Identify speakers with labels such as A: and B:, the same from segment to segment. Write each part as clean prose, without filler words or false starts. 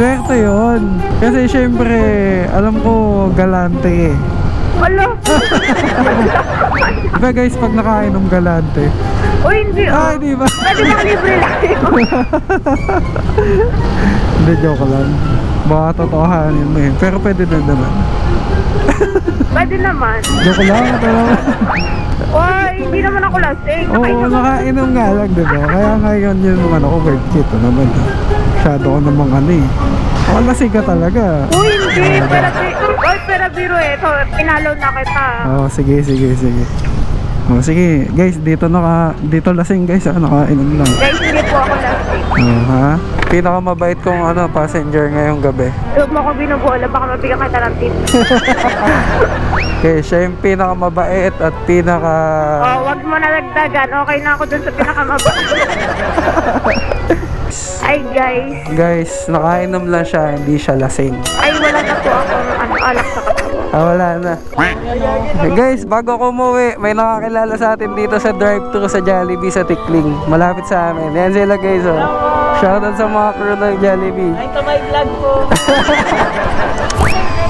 A: Swerte yun. Kasi syempre, alam ko, galante eh.
B: Wala.
A: Diba guys, pag nakainom galante?
B: O hindi
A: Ah, di ba?
B: Pwede bang libre lang yun?
A: Hindi, joke lang. Baka totohanin mo eh. Pero pwede na naman.
B: Pwede naman.
A: Joke lang, ito naman.
B: Oy, hindi naman ako lasing.
A: Oo, nakainom nga lang, diba? Kaya ngayon yun naman ako, bird kit. Ito naman. Masyado ko namang ano eh. Ako lasing ka talaga.
B: Uy, hindi. Pero biro eh. So, pinalaw na kita.
A: Oo, sige. Oh, sige, guys, dito lasing guys, nakainom lang.
B: Guys, hindi po ako lasing.
A: Oh, ha? Pinakamabait kong passenger ngayong gabi.
B: Huwag mo ako binubola. Baka mabigyan kita ng tip.
A: Okay, siya yung pinakamabait at
B: Oh, wag mo na nagdagan. Okay na ako dun sa pinakamabait. Ay, guys.
A: Guys, nakainom lang siya, hindi siya lasing.
B: Ay, wala na po akong alak sa katawan.
A: Wala na. Hey guys, bago ako umuwi, may nakakilala sa atin dito sa drive-thru sa Jollibee sa Tikling. Malapit sa amin. Yan sila guys, oh. Shoutout sa mga crew ng Jollibee.
B: Ay, ito may vlog po.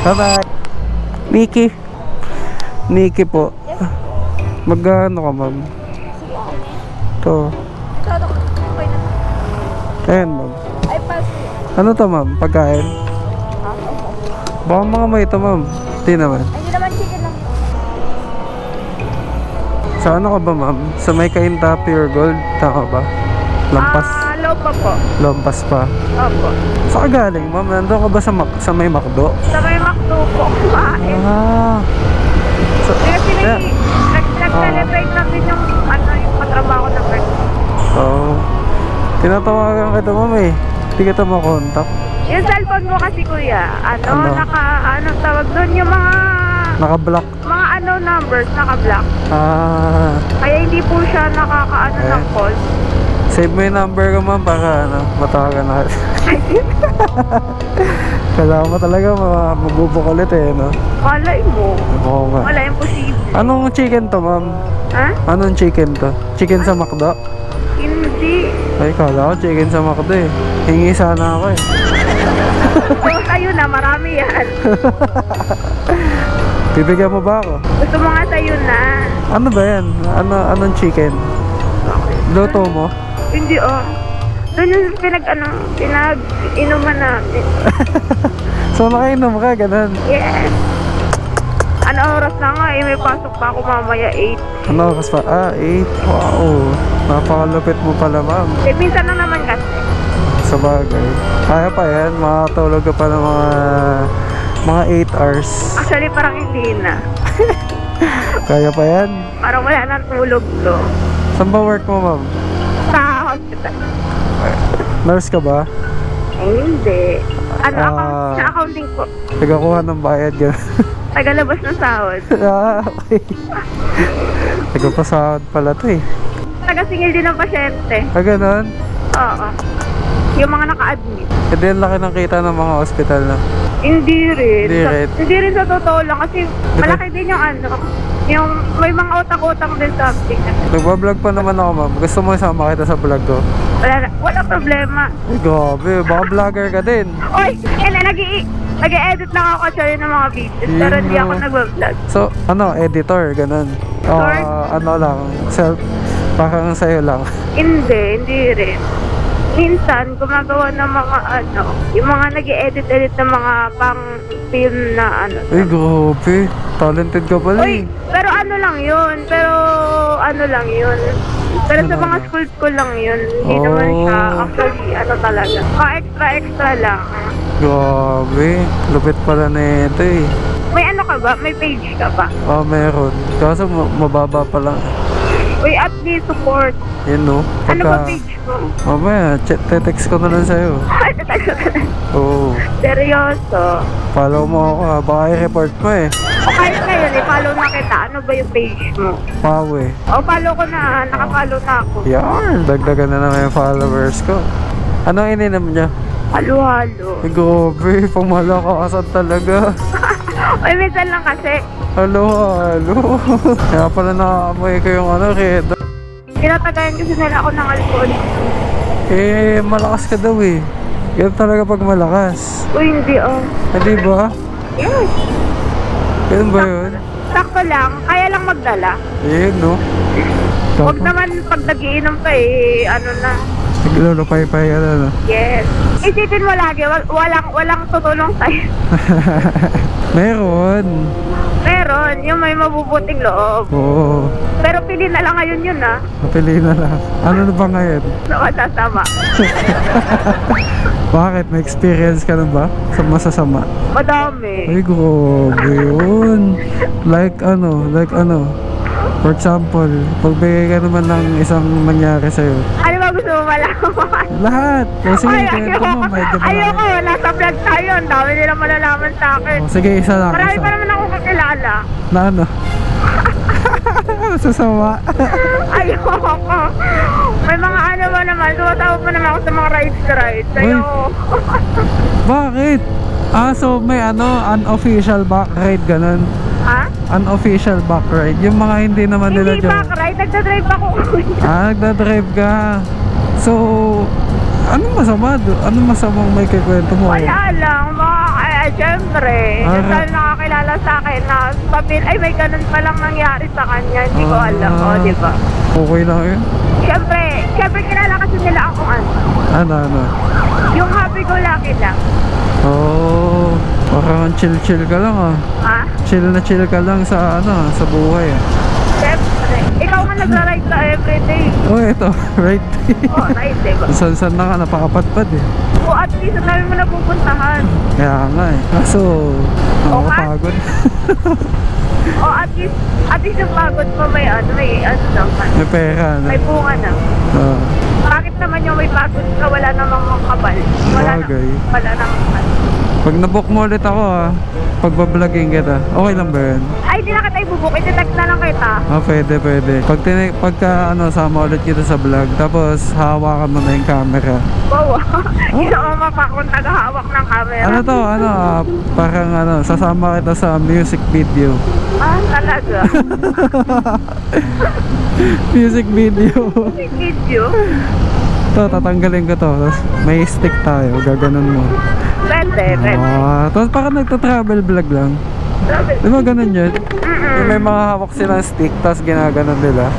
A: Bye-bye. Nikki po. Magkano ka, ma'am? Ito. Ayan, ma'am.
B: Ay, pasi.
A: Ano to, ma'am? Pagkain? Baka mga may ito, ma'am. Hindi naman.
B: Ay, hindi naman chicken lang.
A: Sa ano ka ba, ma'am? Sa may Kainta Pure Gold? Tama ba? Lampas.
B: Low pa po.
A: Lampas pa.
B: Opo.
A: Saan ka galing, ma'am? Nandun ka ba sa may McDo?
B: Sa may McDo po. Kumain.
A: So,
B: Kasi
A: yeah.
B: nag-celebrate namin yung yung katrabaho ng birthday.
A: Oh. Tinatawagan kita, ma'am eh. Hindi kita makontak.
B: Yung cellphone mo kasi kuya,
A: Ano?
B: anong tawag doon? Yung mga
A: Naka-block.
B: numbers, naka-block. Kaya hindi po siya ng call.
A: Save mo yung number ko, ma'am, para matawagan na. Kailangan mo talaga mabubuk ulit eh, no?
B: Malay mo.
A: Oo nga.
B: Wala imposible.
A: Anong chicken to, ma'am?
B: Ha?
A: Anong chicken to? Chicken sa McDo?
B: Hindi.
A: Ay, kala ko chicken sa McDo eh. Hingi sana ako eh.
B: So, sa'yo na, marami yan.
A: Bibigyan mo ba ako?
B: Gusto mo nga sa'yo na.
A: Ano ba yan? Anong chicken? Luto mo?
B: Hindi Doon yung pinag-inuman namin.
A: So nakainom ka, ganun.
B: Yes. Ano oras na nga may pasok pa ako mamaya 8.
A: Ano oras pa? 8. Wow. Napakalupit mo pala, ma'am.
B: Minsan lang naman kasi.
A: Sa bagay. Kaya pa yan. Makatulog ka pa ng mga 8 hours.
B: Actually, parang hindi na.
A: Kaya pa yan.
B: Parang wala nang tulog to.
A: Saan ba work mo, ma'am?
B: Sa hospital.
A: Nurse ka ba?
B: Hindi.
A: Ah.
B: Sa accounting po.
A: Nagakuha ng bayad, gano'n.
B: Tagalabas ng sahod.
A: Okay. Nagpasahod pala to eh.
B: Taga-singil din ng pasyente.
A: Gano'n?
B: Oo. Yung mga naka-admit.
A: Hindi ang laki ng kita ng mga hospital na.
B: Hindi rin.
A: Hindi rin.
B: Hindi rin sa totoo lang kasi malaki din yung may mga utang-utang din sa acting.
A: Nagbablog pa naman ako, ma'am. Gusto mo isama kita sa vlog ko?
B: Wala problema.
A: Ay, grabe. Baka vlogger ka din.
B: Oy, nag-edit lang ako actually ng mga videos pero hindi ako nag-vlog.
A: So, editor, ganun.
B: Short?
A: Ano lang, parang sa'yo lang.
B: Hindi rin. Minsan, gumagawa ng mga yung mga nag-edit ng mga pang-film na
A: Ay, grabe. Talented ka pala
B: Uy,
A: eh.
B: pero ano lang yun. Pero sa mga school lang yun. Hindi naman siya actually talaga. Extra lang.
A: Grabe. Lupit pala na ito eh.
B: May ka ba? May page ka ba?
A: Meron. Kaso mababa pa lang.
B: Uy, at least support.
A: Yun no.
B: Ano ba page mo?
A: Mamaya, te-text ko na lang sa'yo. Oo.
B: Seryoso.
A: Follow mo ako ha. Baka i-report mo eh.
B: O kahit ngayon follow na kita. Ano ba yung page mo?
A: Pawe.
B: O follow ko na. Naka-follow na ako.
A: Yan. Dagdagan na naman yung followers ko. Ano ininom niya?
B: Halo-halo.
A: Ay, grabe. Pamalakasan talaga.
B: Uy, minsan lang kasi.
A: Halo. Kaya pala nakaamoy ko yung Redo.
B: Tinatagayan kasi nila ako ng alcohol.
A: Malakas ka daw eh. Ganun talaga pag malakas.
B: Uy, hindi
A: Hindi ba?
B: Yes.
A: Ganun ba yun?
B: Sakto lang. Kaya lang magdala.
A: Ayun, no?
B: Huwag
A: Tapos,
B: naman pag nagiinom ka ano na.
A: naglulupay-pay ka na, no?
B: Yes. Isipin mo lagi, walang tutulong sa'yo.
A: Meron.
B: Meron, yung may mabubuting loob.
A: Oo.
B: Pero pili na lang ngayon yun
A: Napili na lang. Ano na ba ngayon?
B: Masasama.
A: Bakit? May experience ka na ba? Sa masasama?
B: Madami.
A: Ay, grabe yun. Like ano? For example, pagbigay ka naman ng isang nangyari sa'yo.
B: Ano ba gusto mo malaman?
A: Lahat. Kasi kwento mo, medyo
B: Ayoko, nasa vlog tayo. Ang dami nila malalaman sa akin.
A: Oh, sige, isa lang.
B: Marami
A: Isa.
B: pa naman ako kakilala.
A: Na ano? Masasama.
B: Ayoko. May mga ano ba naman, sumasawag pa naman ako sa mga rides. Ayoko.
A: Bakit? So may unofficial back ride ganun.
B: Ha?
A: Unofficial back ride. Yung mga hindi naman nila
B: Hindi back ride, nagdadrive ako.
A: nagdadrive ka. So, anong masama doon? Anong masamang may kikwento mo?
B: Wala lang, syempre. Saan nakakilala sa akin na ay may ganun palang nangyari sa kanya. Hindi ko alam, di ba?
A: Okay lang yun?
B: Syempre kilala kasi nila ako
A: Ano?
B: yung happy-go-lucky lang.
A: Oh, parang chill ka lang
B: Ha?
A: Chill ka lang sa sa buhay
B: Syempre. Ikaw nga nagra-ride ka everyday.
A: Oh, ito, right.
B: Ride, diba?
A: San na ka, napakapatpad
B: At least ang dami mo napupuntahan.
A: Kaya nga Kaso, nakakapagod.
B: At least yung pagod mo may naman.
A: May pera na.
B: May bunga na. Bakit naman yung may pagod ka, wala namang makabal?
A: Bagay.
B: Wala namang
A: Pag nabook mo ulit ako pagbablogin kita, okay lang ba yun?
B: Ay, di na kita ibubuk. Iti-text na lang kita.
A: Pwede. Pagka sama ulit kita sa vlog, tapos hawakan mo na yung camera.
B: Wow. Hindi naman mapakong tagahawak ng camera.
A: Ano to? Parang sasama kita sa music video.
B: Talaga?
A: Music video.
B: Video?
A: To, tatanggalin ko to. Tapos may stick tayo, gaganon mo.
B: Pwede.
A: Tapos parang nagta-travel vlog lang. Di ba ganun yun? Yung may mga hawak silang stick, tapos ginaganon nila.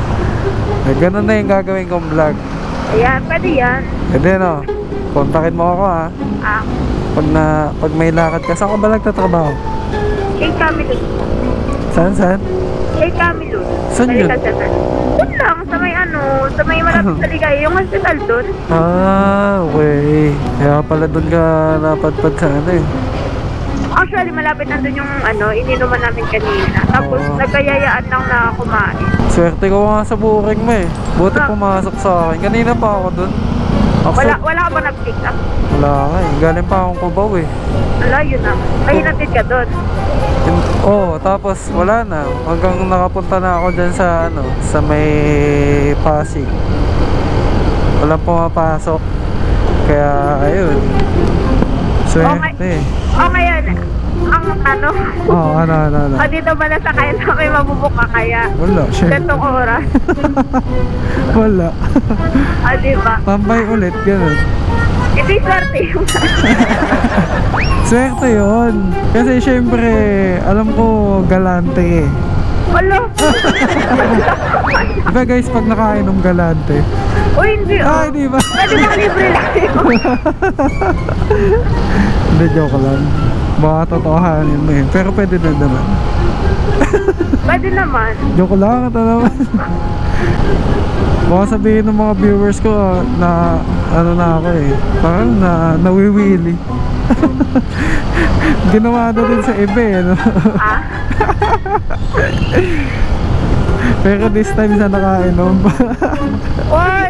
A: Ganun na yung gagawin kong vlog.
B: Ayan, pwede yan.
A: Pwede no? Kontakin mo ako Pag may lakad ka, saan ka ba nagtatrabaho?
B: Kay Camilo.
A: Saan?
B: Kay Camilo.
A: Saan yun?
B: Doon lang, sa may malapit sa Ligaya. Yung hospital doon.
A: Okay. Kaya pala doon ka napadpad sa
B: Actually, malapit na doon yung ininuman namin kanina. Tapos, nagkayayaan lang na kumain.
A: Swerte ko nga sa booking mo Buti pumasok sa akin. Kanina pa ako doon.
B: Wala ka ba nag-pick up?
A: Wala ka Galing pa akong Cubao
B: Wala, yun na. Ay, hinatid ka doon.
A: Tapos wala na. Hanggang nakapunta na ako dyan sa may Pasig. Walang pumapasok. Kaya, ayun. Swerte.
B: Ngayon, ang
A: ano.
B: dito ba nasa kaya na may mabubuka kaya?
A: Wala, syempre.
B: Gantong oras.
A: Wala.
B: Diba?
A: Tambay ulit, ganun.
B: Hindi swerte yung
A: Swerte yun. Kasi syempre, alam ko, galante
B: Wala.
A: Diba guys, pag nakainom galante?
B: Hindi
A: Hindi ba?
B: Pwede bang libre lang yun?
A: Hindi, joke lang. Baka totohanin mo Pero pwede na naman.
B: Pwede naman.
A: Joke lang, ito naman. Baka sabihin ng mga viewers ko na na ako parang nawiwili. Ginawa na din sa iba Pero this time sa nakainom.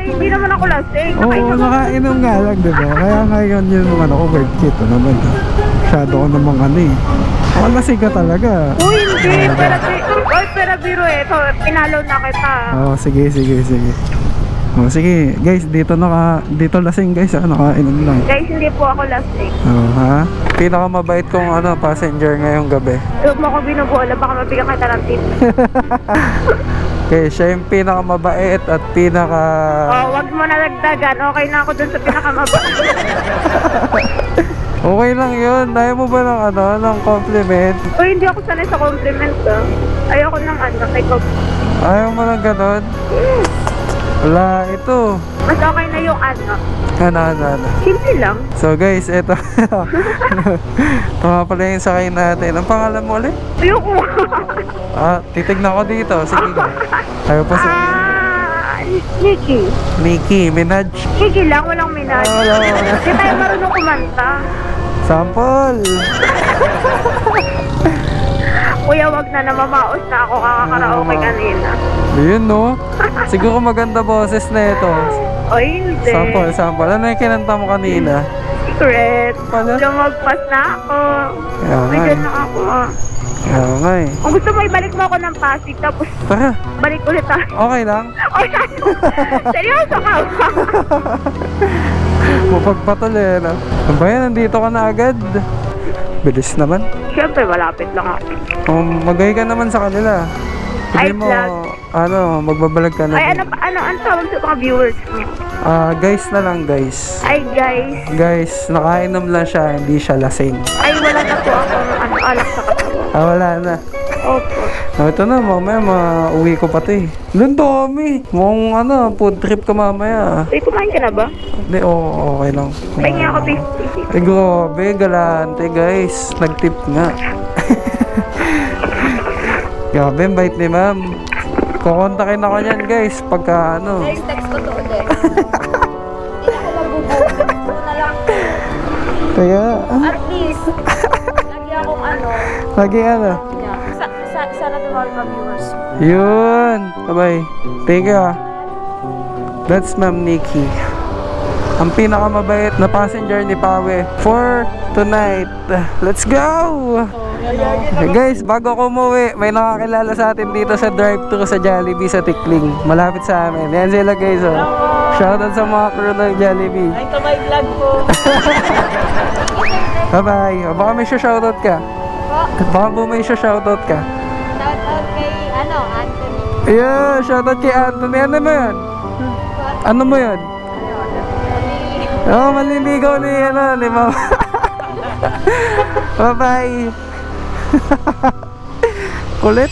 B: Hindi naman ako lasing.
A: Oo, nakainom nga lang, diba? Kaya ngayon yun ko, word kit naman. Masyado ko namang lasing ka talaga.
B: Hindi. Pero biro pinalo na kita.
A: Sige. Sige, guys, dito lasing guys, nakainom lang.
B: Guys, hindi po ako lasing.
A: Ha? Pinakamabait kong passenger ngayong gabi.
B: Huwag mo ako binubola, baka mabigyan kita ng tip.
A: Okay, siya yung pinakamabait at
B: Oh, wag mo na dagdagan. Okay na ako dun sa pinakamabait.
A: Okay lang yun. Ayaw mo ba ng compliment?
B: Uy, hindi ako sanay sa compliment ah. Ayoko ng kay
A: Ayaw mo ng ganon? Wala, ito.
B: Mas okay na yung
A: Ano.
B: Simple lang.
A: So guys, ito. Ito nga pala yung sakay natin. Ang pangalan mo ulit?
B: Ayoko.
A: Titignan ko dito. Sige ka. Ayaw pa sa...
B: Nikki.
A: Nicki Minaj.
B: Nikki lang, walang minaj.
A: Wala.
B: Hindi tayo marunong kumanta.
A: Sample.
B: Kuya, wag na namamaos na ako kakakaraoke kanina.
A: Yun no. Siguro maganda boses na ito.
B: O hindi.
A: Sample. Ano yung kinanta mo kanina?
B: Secret.
A: Pala?
B: Lumagpas na ako.
A: Kaya nga
B: Medyan
A: eh.
B: na ako
A: Kaya nga eh.
B: Kung gusto mo, ibalik mo ako ng Pasig, tapos
A: Tara.
B: balik ulit tayo.
A: Okay lang.
B: Oy, seryoso ka ba?
A: Mapagpatuloy no? Ano ba yan? Nandito ka na agad. Bilis naman.
B: Siyempre, malapit lang ako.
A: Magay ka naman sa kanila.
B: Ay,
A: Hindi mo,
B: vlog.
A: magbabalag ka na.
B: Ay,
A: din.
B: ang tawag sa mga viewers mo?
A: Guys na lang guys.
B: Ay, guys.
A: Guys, nakainom lang siya, hindi siya lasing.
B: Ay, wala na po akong alak sa katawan.
A: Wala na.
B: Opo.
A: Ito na, mamaya mauwi ko pati. Doon dami. Mukhang food trip ka mamaya.
B: Ay, kumain ka na ba?
A: Hindi, okay lang.
B: Pahingi ako 50.
A: Ay, grabe, galante guys. Nag-tip nga. Grabe, bait ni ma'am. Kukontakin ako niyan guys, pagka
C: Guys, text ko to ulit. Hindi na ako magbubukod. Ito na lang.
A: Kaya,
C: At least, lagi akong
A: lagi
C: niya. Sana dumami pa viewers.
A: Yun. Bye-bye. Thank you That's Ma'am Nikki. Ang pinakamabait na passenger ni Pawe for tonight. Let's go! Hey guys, bago ko umuwi, may nakakilala sa atin dito sa drive-thru sa Jollibee sa Tikling. Malapit sa amin. Yan sila guys. Shoutout sa mga crew ng Jollibee.
C: Ay, kamay vlog ko.
A: Bye-bye. Baka may shoutout ka. Baka may shoutout ka.
C: Shoutout kay, Anthony.
A: Yeah, shoutout kay Anthony. Ano mo yun? Ano mo yun? Maliligaw ni Mama. Bye-bye. Kulit.